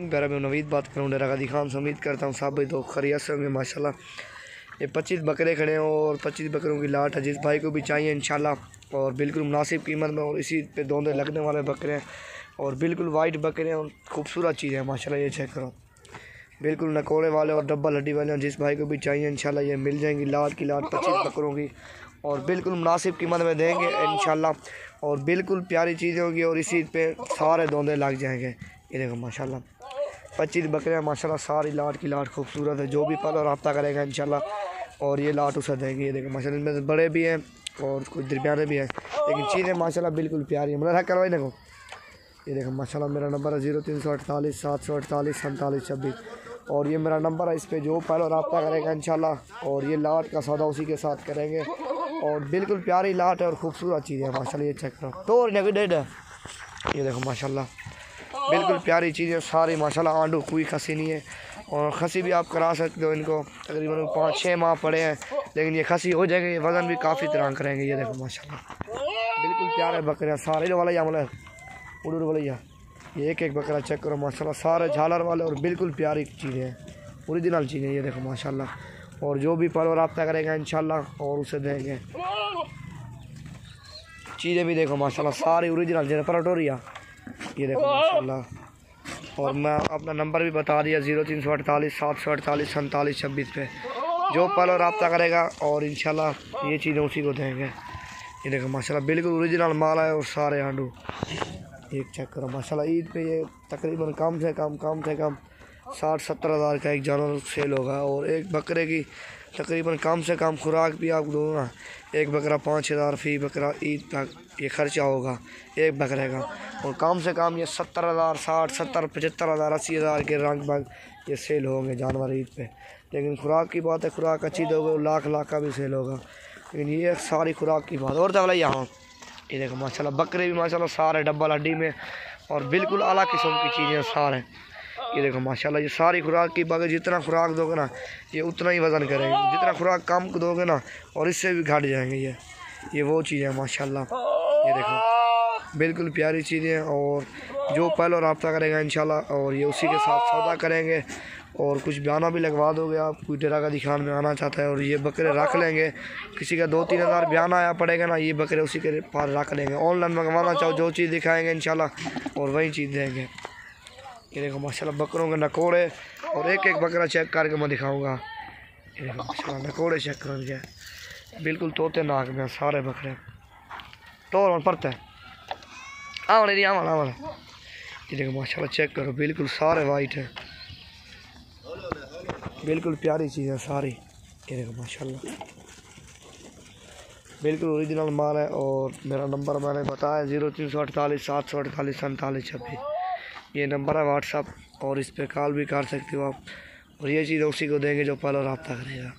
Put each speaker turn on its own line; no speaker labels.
प्यारा मैं नवीद बात करूँ डेरा गादी खान से। उम्मीद करता हूँ सब तो खैरियत से होंगे माशाल्लाह। ये 25 बकरे खड़े हैं और 25 बकरों की लाट है। जिस भाई को भी चाहिए इंशाल्लाह और बिल्कुल मुनासिब कीमत में, और इसी पे दोंदे लगने वाले बकरे हैं और बिल्कुल वाइट बकरे हैं और खूबसूरत चीज़ है माशाल्लाह। ये चेक करो, बिल्कुल नकोड़े वाले और डब्बल हड्डी वाले हैं। जिस भाई को भी चाहिए इंशाल्लाह ये मिल जाएंगी। लाट की लाट 25 बकरों की और बिल्कुल मुनासिब कीमत में देंगे इंशाल्लाह और बिल्कुल प्यारी चीज़ें होगी और इसी पे सारे दोंदे लग जाएंगे। ये देखो माशाल्लाह 25 बकरे हैं माशाल्लाह। सारी लाट की लाट खूबसूरत है। जो भी पल और रब्ता करेगा इंशाल्लाह और ये लाट उसे देंगे। ये देखो माशाल्लाह, इनमें बड़े भी हैं और कुछ दरमियाने भी हैं, लेकिन चीज़ें माशाल्लाह बिल्कुल प्यारी है। मतलब करवाई ना को। ये देखो माशाल्लाह, मेरा नंबर है 0348 748 47 26 और ये मेरा नंबर है। इस पर जो पल और रब्ता करेगा इंशाल्लाह और ये लाट का सौदा उसी के साथ करेंगे और बिल्कुल प्यारी लाट है और खूबसूरत चीज़ है माशाल्लाह। ये चेक करो तो डेढ़ है। ये देखो माशाल्लाह बिल्कुल प्यारी चीज़ है सारी माशाल्लाह। आंडू कोई खसी नहीं है और खसी भी आप करा सकते हो। इनको तकरीबन 5-6 माह पड़े हैं, लेकिन ये खसी हो जाएंगे। ये वज़न भी काफ़ी तरह करेंगे। ये देखो माशाल्लाह बिल्कुल प्यारे बकरे सारे वाला या मतलब उड़ूर वाले या ये एक बकरा चेक करो माशाल्लाह। सारे झालर वाले और बिल्कुल प्यारी चीज़ें हैं, ओरिजिनल चीज़ें। ये देखो माशाल्लाह और जो भी पल और रब्ता करेगा इंशाल्लाह और उसे देंगे। चीज़ें भी देखो माशाल्लाह सारी ओरिजिनल जैसे पराटोरिया। ये देखो माशाल्लाह और मैं अपना नंबर भी बता दिया 0348 748 47 26 पे। जो पल और रब्ता करेगा और इंशाल्लाह ये चीज़ें उसी को देंगे। ये देखो माशाल्लाह बिल्कुल ओरिजिनल माल है और सारे आंडू। एक चेक करो माशाल्लाह। ईद पे ये तकरीबन कम से कम 60-70 हज़ार का एक जानवर सेल होगा और एक बकरे की तकरीबन कम से कम खुराक भी आप दो ना, एक बकरा 5,000 फी बकरा ईद तक ये खर्चा होगा एक बकरे का। और कम से कम ये 70,000 60 70 75 हज़ार 80 हज़ार के रंग बग ये सेल होंगे जानवर ईद पे। लेकिन खुराक की बात है, खुराक अच्छी दोगे लाख का भी सेल होगा, लेकिन ये सारी खुराक की बात। और तबला यहाँ ये देखो माशाल्लाह बकरे भी माशाल्लाह सारे डब्बल हड्डी में और बिल्कुल अलग किस्म की चीज़ें सारे। ये देखो माशाल्लाह ये सारी खुराक की बात। जितना खुराक दोगे ना ये उतना ही वज़न करेंगे, जितना खुराक कम दोगे ना और इससे भी घट जाएंगे। ये वो चीज़ है माशाल्लाह। ये देखो बिल्कुल प्यारी चीज़ें हैं और जो पल और रब्ता करेगा इंशाल्लाह और ये उसी के साथ सौदा करेंगे और कुछ बयाना भी लगवा दोगे आप। कोई डेरा गादी खान में आना चाहता है और ये बकरे रख लेंगे, किसी का 2-3 हज़ार बयाना आया पड़ेगा ना, ये बकरे उसी के पास रख लेंगे। ऑनलाइन मंगवाना चाहो जो चीज़ दिखाएंगे इंशाल्लाह और वही चीज़ देंगे। ये देखो माशाल्लाह बकरों के नकोड़े और एक बकरा चेक करके मैं दिखाऊँगा। ये देखो माशाल्लाह नकोड़े चेक करेंगे बिल्कुल तोते नाक में सारे बकरे तो पड़ते हैं। ये देखो माशाल्लाह चेक करो बिल्कुल सारे वाइट है, बिल्कुल प्यारी चीज़ है सारी। ये देखो माशाल्लाह बिल्कुल ओरिजिनल माल है और मेरा नंबर मैंने बताया 0348 748 47 26। ये नंबर है व्हाट्सअप और इस पर कॉल भी कर सकते हो आप और ये चीज़ उसी को देंगे जो पल और रब्ता करेगा।